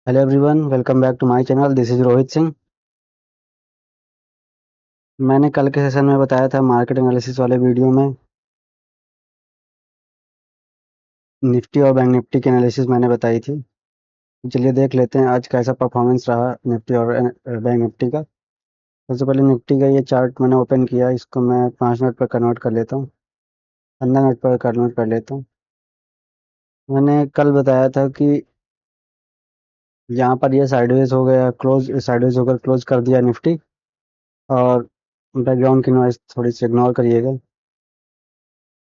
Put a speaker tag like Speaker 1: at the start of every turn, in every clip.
Speaker 1: Hello everyone, welcome back to my channel. This is Rohit Singh. मैंने कल के सेशन में बताया था मार्केट एनालिसिस वाले वीडियो में निफ्टी और बैंक निफ्टी की एनालिसिस मैंने बताई थी। चलिए देख लेते हैं आज कैसा परफॉर्मेंस रहा निफ्टी और बैंक निफ्टी का। सबसे पहले निफ्टी का ये चार्ट मैंने ओपन किया, इसको मैं 5 मिनट पर कन्वर्ट कर लेता हूँ, 15 मिनट पर कन्वर्ट कर लेता हूँ। मैंने कल बताया था कि यहाँ पर ये साइडवेज हो गया, क्लोज साइडवेज होकर क्लोज कर दिया निफ्टी। और बैकग्राउंड की नॉइस थोड़ी सी इग्नोर करिएगा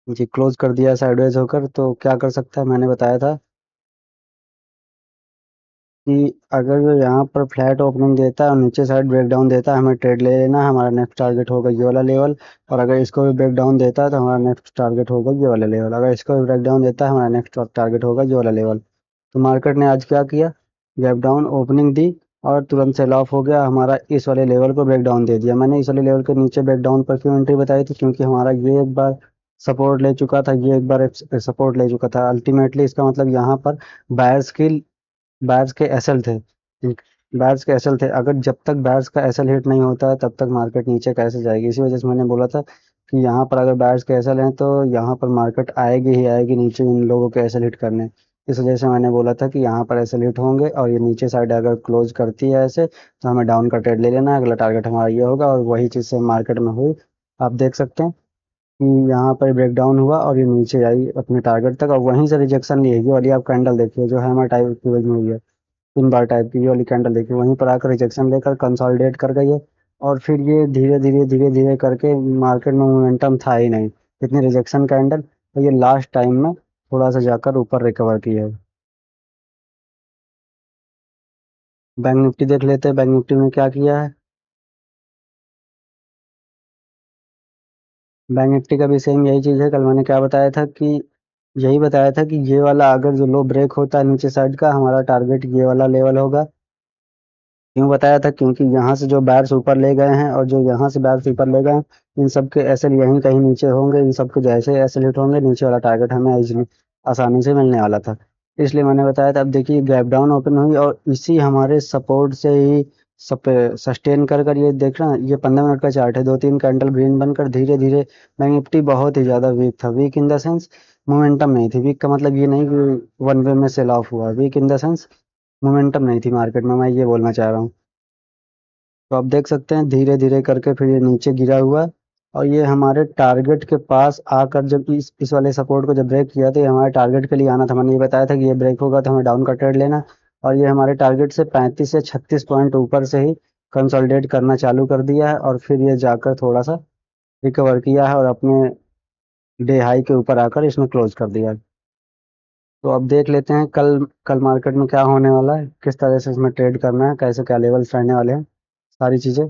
Speaker 1: जी। क्लोज कर दिया साइडवेज होकर, तो क्या कर सकता है, मैंने बताया था कि अगर जो यहाँ पर फ्लैट ओपनिंग देता है और नीचे साइड ब्रेक डाउन देता है, हमें ट्रेड ले लेना है। हमारा नेक्स्ट टारगेट होगा ये वाला लेवल। और अगर इसको भी ब्रेक डाउन देता है तो हमारा नेक्स्ट टारगेट होगा ये वाला लेवल। अगर इसको भी ब्रेक डाउन देता है, हमारा नेक्स्ट टारगेट होगा ये वाला लेवल। तो मार्केट ने आज क्या किया, गैप डाउन ओपनिंग दी और तुरंत सेल ऑफ हो गया। हमारा इस वाले लेवल को ब्रेक डाउन दे दिया। मैंने इस वाले लेवल के नीचे ब्रेक डाउन पर क्यों एंट्री बताई थी, क्योंकि हमारा ये एक बार सपोर्ट ले चुका था, ये एक बार सपोर्ट ले चुका था। अल्टीमेटली इसका मतलब यहाँ पर बायर्स की बायर्स के एसएल थे। बायर्स के एसएल थे। अगर जब तक बायर्स का एसएल हिट नहीं होता है तब तक मार्केट नीचे कैसे जाएगी। इसी वजह से मैंने बोला था कि यहाँ पर अगर बायर्स के एसएल हैं तो यहाँ पर मार्केट आएगी ही आएगी नीचे इन लोगों के एसएल हिट करने। इस वजह से मैंने बोला था कि यहाँ पर एसएल हिट होंगे और ये नीचे साइड अगर क्लोज करती है ऐसे तो हमें डाउन का ट्रेड ले लेना है। अगला टारगेट हमारा ये होगा और वही चीज़ से मार्केट में हुई। आप देख सकते हैं कि यहाँ पर ब्रेक डाउन हुआ और ये नीचे आई अपने टारगेट तक और वहीं से रिजेक्शन ली है। ये वाली आप कैंडल देखिए जो हैमर टाइप की में हुई है, 3 बार टाइप की ये वाली कैंडल देखिए, वहीं पर आकर रिजेक्शन लेकर कंसोलिडेट कर गई है। और फिर ये धीरे धीरे करके मार्केट में मोमेंटम था ही नहीं, इतनी रिजेक्शन कैंडल। तो ये लास्ट टाइम में थोड़ा सा जाकर ऊपर रिकवर किया है। बैंक निफ्टी देख लेते हैं, बैंक निफ्टी में क्या किया है। बैंक निफ्टी का भी सेम यही चीज़ है। कल मैंने क्या बताया था कि यही बताया था कि ये वाला अगर जो लो ब्रेक होता है नीचे साइड का, हमारा टारगेट ये वाला लेवल होगा। क्यों बताया था, क्योंकि यहाँ से जो बायर्स ऊपर ले गए हैं और जो यहाँ से बायर्स ऊपर ले गए हैं, इन सब के एसएल यहीं कहीं नीचे होंगे। इन सब के जैसे एसएल हिट होंगे, नीचे वाला टारगेट हमें इजीली आसानी से मिलने वाला था। इसलिए मैंने बताया था। अब देखिए गैप डाउन ओपन हुई और इसी हमारे सपोर्ट से ही सस्टेन कर कर ये देख रहे हैं, ये 15 मिनट का चार्ट है। 2-3 कैंडल ग्रीन बनकर धीरे धीरे बैंक निफ्टी बहुत ही ज़्यादा वीक था। Weak in the sense momentum नहीं थी। वीक का मतलब ये नहीं कि वन वे में सेल ऑफ हुआ, weak in the sense momentum नहीं थी मार्केट में, मैं ये बोलना चाह रहा हूँ। तो आप देख सकते हैं धीरे धीरे करके फिर ये नीचे गिरा हुआ और ये हमारे टारगेट के पास आकर जब इस वाले सपोर्ट को जब ब्रेक किया तो ये हमारे टारगेट के लिए आना था। मैंने ये बताया था कि ये ब्रेक होगा तो हमें डाउन का ट्रेड लेना। और ये हमारे टारगेट से 35 से 36 पॉइंट ऊपर से ही कंसोलिडेट करना चालू कर दिया है और फिर ये जाकर थोड़ा सा रिकवर किया है और अपने डे हाई के ऊपर आकर इसमें क्लोज कर दिया है। तो अब देख लेते हैं कल कल मार्केट में क्या होने वाला है, किस तरह से इसमें ट्रेड करना है, कैसे क्या लेवल्स रहने वाले हैं, सारी चीज़ें।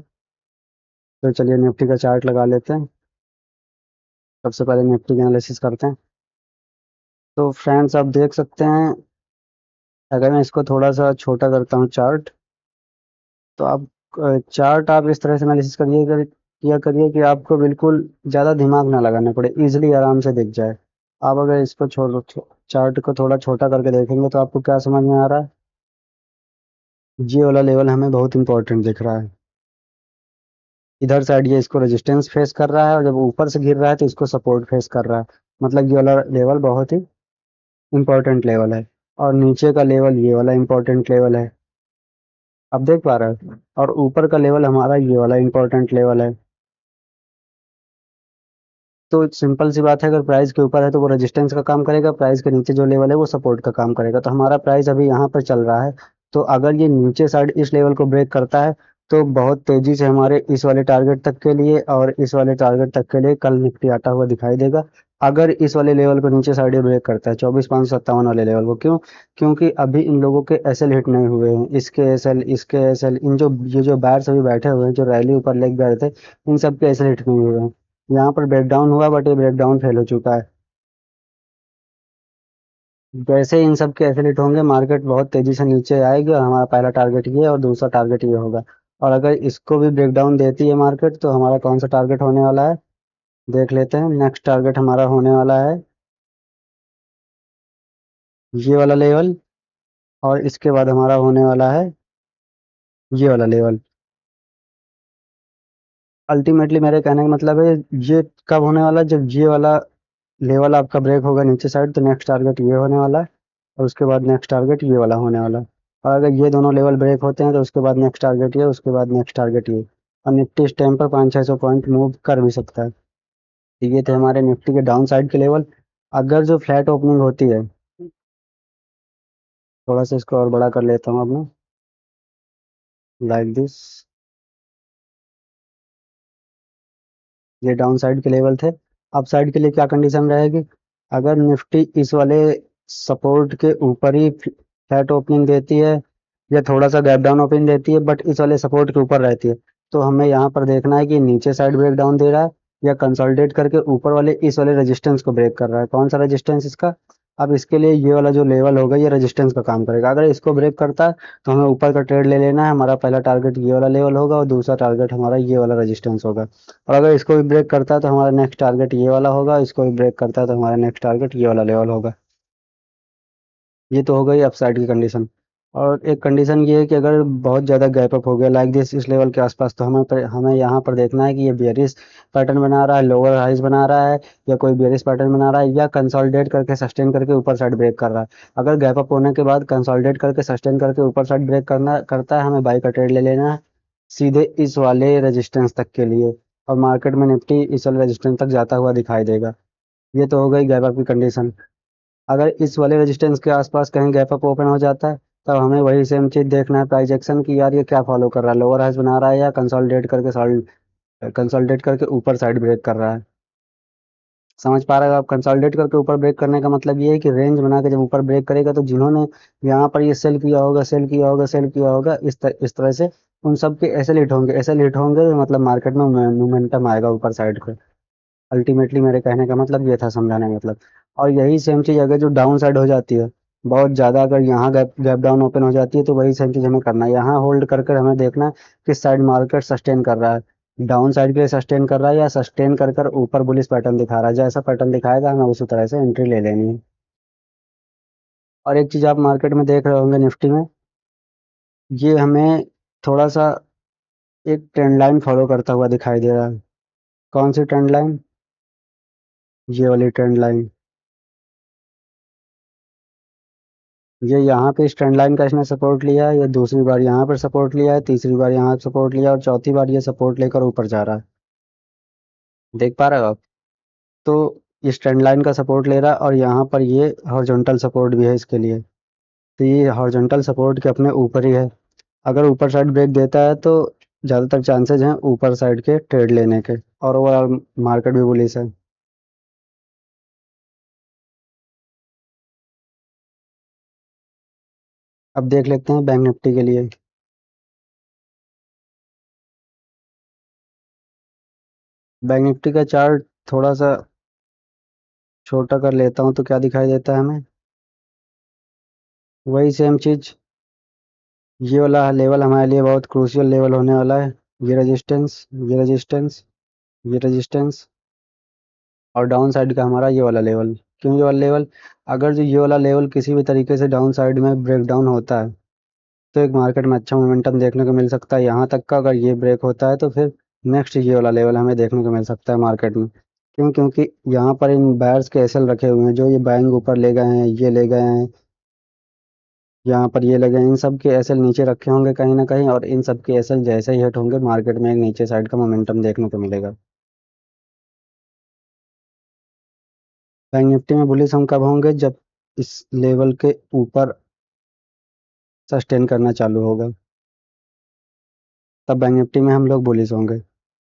Speaker 1: तो चलिए निफ्टी का चार्ट लगा लेते हैं। सबसे पहले निफ्टी की एनालिसिस करते हैं। तो फ्रेंड्स आप देख सकते हैं, अगर मैं इसको थोड़ा सा छोटा करता हूँ चार्ट, तो आप चार्ट आप इस तरह से एनालिसिस किया करिए कि आपको बिल्कुल ज़्यादा दिमाग ना लगाना पड़े, इजीली आराम से दिख जाए। आप अगर इसको चार्ट को थोड़ा छोटा करके देखेंगे तो आपको क्या समझ में आ रहा है, ये वाला लेवल हमें बहुत इंपॉर्टेंट दिख रहा है। इधर साइड ये इसको रेजिस्टेंस फेस कर रहा है और जब ऊपर से गिर रहा है तो इसको सपोर्ट फेस कर रहा है। मतलब ये वाला लेवल बहुत ही इंपॉर्टेंट लेवल है। और नीचे का लेवल ये वाला इंपॉर्टेंट लेवल है, आप देख पा रहे हैं। और ऊपर का लेवल हमारा ये वाला इंपॉर्टेंट लेवल है। तो सिंपल सी बात है, अगर प्राइस के ऊपर है तो वो रेजिस्टेंस का काम करेगा, प्राइस के नीचे जो लेवल है वो सपोर्ट का काम करेगा। तो हमारा प्राइस अभी यहाँ पर चल रहा है। तो अगर ये नीचे साइड इस लेवल को ब्रेक करता है तो बहुत तेजी से हमारे इस वाले टारगेट तक के लिए और इस वाले टारगेट तक के लिए कल निफ्टी आता हुआ दिखाई देगा। अगर इस वाले लेवल को नीचे साइड ब्रेक करता है 24,557 वाले लेवल को। क्यों, क्योंकि अभी इन लोगों के एसएल हिट नहीं हुए हैं। इसके एसएल इन जो ये जो बायर्स अभी बैठे हुए हैं, जो रैली ऊपर लेके गए थे, इन सब के एसएल हिट नहीं हुए हैं। यहाँ पर ब्रेकडाउन हुआ बट ये ब्रेकडाउन फेल हो चुका है। जैसे ही इन सब के एफिलिएट होंगे मार्केट बहुत तेजी से नीचे आएगी और हमारा पहला टारगेट ये और दूसरा टारगेट ये होगा। और अगर इसको भी ब्रेकडाउन देती है मार्केट तो हमारा कौन सा टारगेट होने वाला है, देख लेते हैं। नेक्स्ट टारगेट हमारा होने वाला है ये वाला लेवल। और इसके बाद हमारा होने वाला है ये वाला लेवल। अल्टीमेटली मेरे कहने का मतलब है ये कब होने वाला है, जब ये वाला लेवल आपका ब्रेक होगा नीचे साइड, तो नेक्स्ट टारगेट ये होने वाला है और उसके बाद नेक्स्ट टारगेट ये वाला होने वाला है। और अगर ये दोनों लेवल ब्रेक होते हैं तो उसके बाद नेक्स्ट टारगेट ये, उसके बाद नेक्स्ट टारगेट ये। और निफ्टी इस टाइम पर 500-600 पॉइंट मूव कर भी सकता है। तो ये थे हमारे निफ्टी के डाउन साइड के लेवल। अगर जो फ्लैट ओपनिंग होती है, थोड़ा सा इसको और बड़ा कर लेता हूँ अपना, लाइक दिस। ये डाउन साइड के लेवल थे। अप साइड के लिए क्या कंडीशन रहेगी, अगर निफ्टी इस वाले सपोर्ट के ऊपर ही फ्लैट ओपनिंग देती है या थोड़ा सा गैप डाउन ओपनिंग देती है बट इस वाले सपोर्ट के ऊपर रहती है, तो हमें यहाँ पर देखना है कि नीचे साइड ब्रेक डाउन दे रहा है या कंसोलिडेट करके ऊपर वाले इस वाले रेजिस्टेंस को ब्रेक कर रहा है। कौन सा रेजिस्टेंस इसका, अब इसके लिए ये वाला जो लेवल होगा ये रेजिस्टेंस का काम करेगा। अगर इसको ब्रेक करता है तो हमें ऊपर का ट्रेड ले लेना है। हमारा पहला टारगेट ये वाला लेवल होगा और दूसरा टारगेट हमारा ये वाला रेजिस्टेंस होगा। और अगर इसको भी ब्रेक करता है तो हमारा नेक्स्ट टारगेट ये वाला होगा, इसको भी ब्रेक करता है तो हमारा नेक्स्ट टारगेट ये वाला लेवल होगा। ये तो हो गई अपसाइड की कंडीशन। और एक कंडीशन ये है कि अगर बहुत ज़्यादा गैप अप हो गया लाइक दिस इस लेवल के आसपास, तो हमें यहाँ पर देखना है कि ये बेयरिश पैटर्न बना रहा है, लोअर हाइज बना रहा है, या कोई बेयरिश पैटर्न बना रहा है, या कंसोलिडेट करके सस्टेन करके ऊपर साइड ब्रेक कर रहा है। अगर गैप अप होने के बाद कंसोलिडेट करके सस्टेन करके ऊपर साइड ब्रेक करना करता है, हमें बाई का ट्रेड ले लेना है सीधे इस वाले रेजिस्टेंस तक के लिए। और मार्केट में निफ्टी इस वाले रेजिस्टेंस तक जाता हुआ दिखाई देगा। ये तो हो गई गैप अप की कंडीशन। अगर इस वाले रेजिस्टेंस के आसपास कहीं गैप अप ओपन हो जाता है, तब हमें वही सेम चीज़ देखना है प्राइस एक्शन की, यार ये क्या फॉलो कर रहा है, लोअर हाइज बना रहा है या कंसोलिडेट करके ऊपर साइड ब्रेक कर रहा है। समझ पा रहे हो आप, कंसोलिडेट करके ऊपर ब्रेक करने का मतलब ये है कि रेंज बना के जब ऊपर ब्रेक करेगा तो जिन्होंने यहाँ पर ये सेल किया होगा, सेल किया होगा, सेल किया होगा, इस तरह से उन सब के ऐसे हिट होंगे, मतलब मार्केट में मोमेंटम आएगा ऊपर साइड पे। अल्टीमेटली मेरे कहने का मतलब ये था, समझाने का मतलब। और यही सेम चीज़ अगर जो डाउन साइड हो जाती है बहुत ज़्यादा, अगर यहाँ गैप गैप डाउन ओपन हो जाती है, तो वही सेम चीज़ हमें करना है, यहाँ होल्ड कर कर हमें देखना है किस साइड मार्केट सस्टेन कर रहा है। डाउन साइड के लिए सस्टेन कर रहा है या सस्टेन कर कर ऊपर बुलिश पैटर्न दिखा रहा है। जैसा पैटर्न दिखाएगा हमें उसी तरह से एंट्री ले लेनी है। और एक चीज़ आप मार्केट में देख रहे होंगे निफ्टी में, ये हमें थोड़ा सा एक ट्रेंड लाइन फॉलो करता हुआ दिखाई दे रहा है। कौन सी ट्रेंड लाइन, ये वाली ट्रेंड लाइन। ये यहाँ पे इस ट्रेंड लाइन का इसने सपोर्ट लिया है, ये दूसरी बार यहाँ पर सपोर्ट लिया है, तीसरी बार यहाँ सपोर्ट लिया और चौथी बार ये सपोर्ट लेकर ऊपर जा रहा है। देख पा रहे हो आप, तो इस ट्रेंड लाइन का सपोर्ट ले रहा है और यहाँ पर ये हॉरिजॉन्टल सपोर्ट भी है इसके लिए। तो ये हॉरिजॉन्टल सपोर्ट के अपने ऊपर ही है। अगर ऊपर साइड ब्रेक देता है तो ज़्यादातर चांसेस हैं ऊपर साइड के ट्रेड लेने के, और ओवरऑल मार्केट भी बुलिश है। अब देख लेते हैं बैंक निफ्टी के लिए। बैंक निफ्टी का चार्ट थोड़ा सा छोटा कर लेता हूँ तो क्या दिखाई देता है हमें, वही सेम चीज़। ये वाला लेवल हमारे लिए बहुत क्रूशियल लेवल होने वाला है। ये रेजिस्टेंस, ये रेजिस्टेंस, ये रेजिस्टेंस, और डाउन साइड का हमारा ये वाला लेवल। क्यों ये वाला लेवल, अगर जो ये वाला लेवल किसी भी तरीके से डाउन साइड में ब्रेक डाउन होता है तो एक मार्केट में अच्छा मोमेंटम देखने को मिल सकता है यहाँ तक का। अगर ये ब्रेक होता है तो फिर नेक्स्ट ये वाला लेवल हमें देखने को मिल सकता है मार्केट में। क्यों, क्योंकि यहाँ पर इन बायर्स के एसएल रखे हुए हैं, जो ये बाइंग ऊपर ले गए हैं, ये ले गए हैं, यहाँ पर ये लगे हैं, इन सब के एसएल नीचे रखे होंगे कहीं ना कहीं, और इन सब के एसएल जैसे ही हिट होंगे मार्केट में एक नीचे साइड का मोमेंटम देखने को मिलेगा। बैंक निफ्टी में बुलिश हम कब होंगे, जब इस लेवल के ऊपर सस्टेन करना चालू होगा, तब बैंक निफ्टी में हम लोग बुलिश होंगे।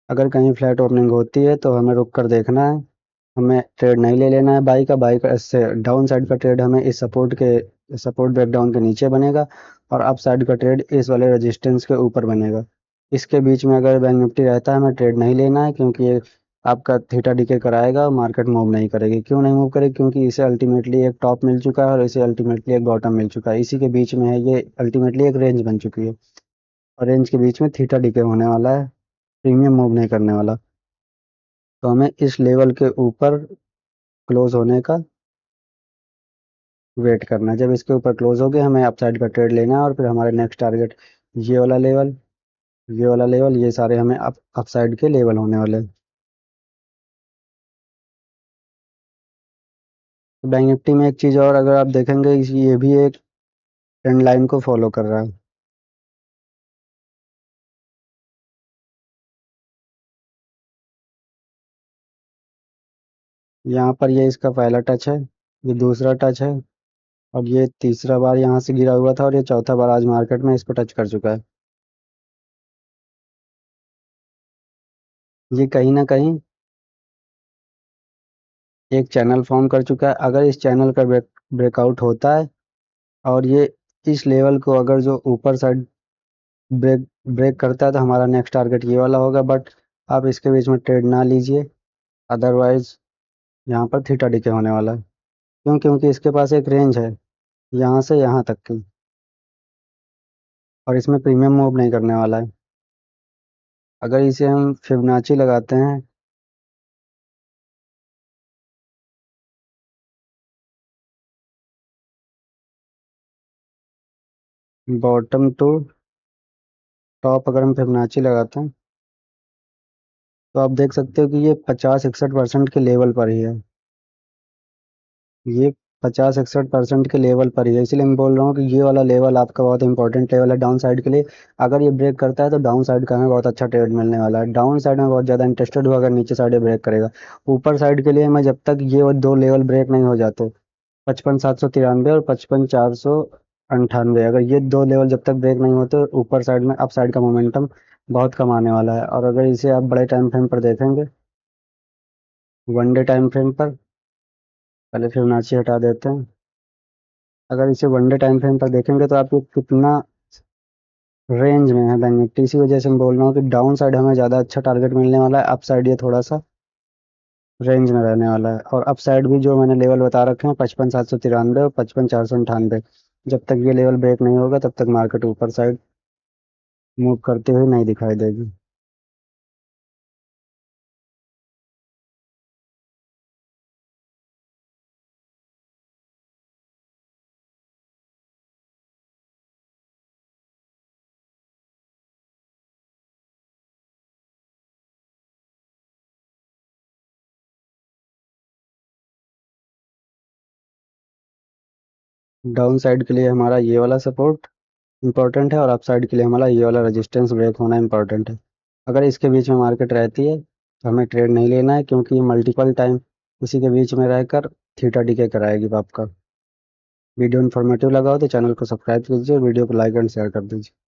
Speaker 1: अगर कहीं फ्लैट ओपनिंग होती है तो हमें रुक कर देखना है, हमें ट्रेड नहीं ले लेना है बाई का इससे डाउन साइड का ट्रेड हमें इस सपोर्ट ब्रेकडाउन के नीचे बनेगा, और अप साइड का ट्रेड इस वाले रेजिस्टेंस के ऊपर बनेगा। इसके बीच में अगर बैंक निफ्टी रहता है हमें ट्रेड नहीं लेना है, क्योंकि ये आपका थीटा डिके कराएगा और मार्केट मूव नहीं करेगी। क्यों नहीं मूव करेगी, क्योंकि इसे अल्टीमेटली एक टॉप मिल चुका है और इसे अल्टीमेटली एक बॉटम मिल चुका है, इसी के बीच में है, ये अल्टीमेटली एक रेंज बन चुकी है। और रेंज के बीच में थीटा डिके होने वाला है, प्रीमियम मूव नहीं करने वाला। तो हमें इस लेवल के ऊपर क्लोज होने का वेट करना है। जब इसके ऊपर क्लोज हो गए हमें अपसाइड का ट्रेड लेना है और फिर हमारे नेक्स्ट टारगेट ये वाला लेवल, ये वाला लेवल, ये सारे हमें अपसाइड के लेवल होने वाले हैं। तो बैंक निफ्टी में एक चीज़ और अगर आप देखेंगे ये भी एक ट्रेंड लाइन को फॉलो कर रहा है। यहाँ पर ये इसका पहला टच है, ये दूसरा टच है, और ये तीसरा बार यहाँ से गिरा हुआ था, और ये चौथा बार आज मार्केट में इसको टच कर चुका है। ये कहीं ना कहीं एक चैनल फॉर्म कर चुका है। अगर इस चैनल का ब्रेकआउट होता है और ये इस लेवल को अगर जो ऊपर साइड ब्रेक ब्रेक करता है तो हमारा नेक्स्ट टारगेट ये वाला होगा, बट आप इसके बीच में ट्रेड ना लीजिए, अदरवाइज यहाँ पर थीटा डिके होने वाला है। क्यों? क्योंकि इसके पास एक रेंज है यहाँ से यहाँ तक की, और इसमें प्रीमियम मूव नहीं करने वाला है। अगर इसे हम फिबोनाची लगाते हैं, बॉटम टू टॉप अगर हम फिबोनाची लगाते हैं, तो आप देख सकते हो कि ये 50-61% के लेवल पर ही है। ये 50-61% के लेवल पर ही है, इसलिए मैं बोल रहा हूँ कि ये वाला लेवल आपका बहुत इंपॉर्टेंट लेवल है डाउन साइड के लिए। अगर ये ब्रेक करता है तो डाउन साइड का हमें बहुत अच्छा ट्रेड मिलने वाला है। डाउन साइड में बहुत ज़्यादा इंटरेस्टेड हुआ अगर नीचे साइड ये ब्रेक करेगा। ऊपर साइड के लिए मैं जब तक ये वो दो लेवल ब्रेक नहीं हो जाते, 55,793 और 55,498, अगर ये दो लेवल जब तक ब्रेक नहीं होते, ऊपर साइड में अप साइड का मोमेंटम बहुत कम आने वाला है। और अगर इसे आप बड़े टाइम फ्रेम पर देखेंगे, वन डे टाइम फ्रेम पर, पहले फिबोनाची हटा देते हैं। अगर इसे वन डे टाइम फ्रेम पर देखेंगे तो आपको कितना रेंज में है बैंक निफ्टी, इसी वजह से मैं बोल रहा हूँ कि डाउन साइड हमें ज़्यादा अच्छा टारगेट मिलने वाला है, अप साइड ये थोड़ा सा रेंज में रहने वाला है। और अप साइड भी जो मैंने लेवल बता रखे हैं 55,793 और 55,498, जब तक ये लेवल ब्रेक नहीं होगा तब तक मार्केट ऊपर साइड मूव करते हुए नहीं दिखाई देगी। डाउन साइड के लिए हमारा ये वाला सपोर्ट इंपॉर्टेंट है, और अप साइड के लिए हमारा ये वाला रेजिस्टेंस ब्रेक होना इंपॉर्टेंट है। अगर इसके बीच में मार्केट रहती है तो हमें ट्रेड नहीं लेना है, क्योंकि ये मल्टीपल टाइम उसी के बीच में रहकर थीटा डीके कराएगी आपका। वीडियो इन्फॉर्मेटिव लगा हो तो चैनल को सब्सक्राइब कीजिए, वीडियो को लाइक एंड शेयर कर दीजिए।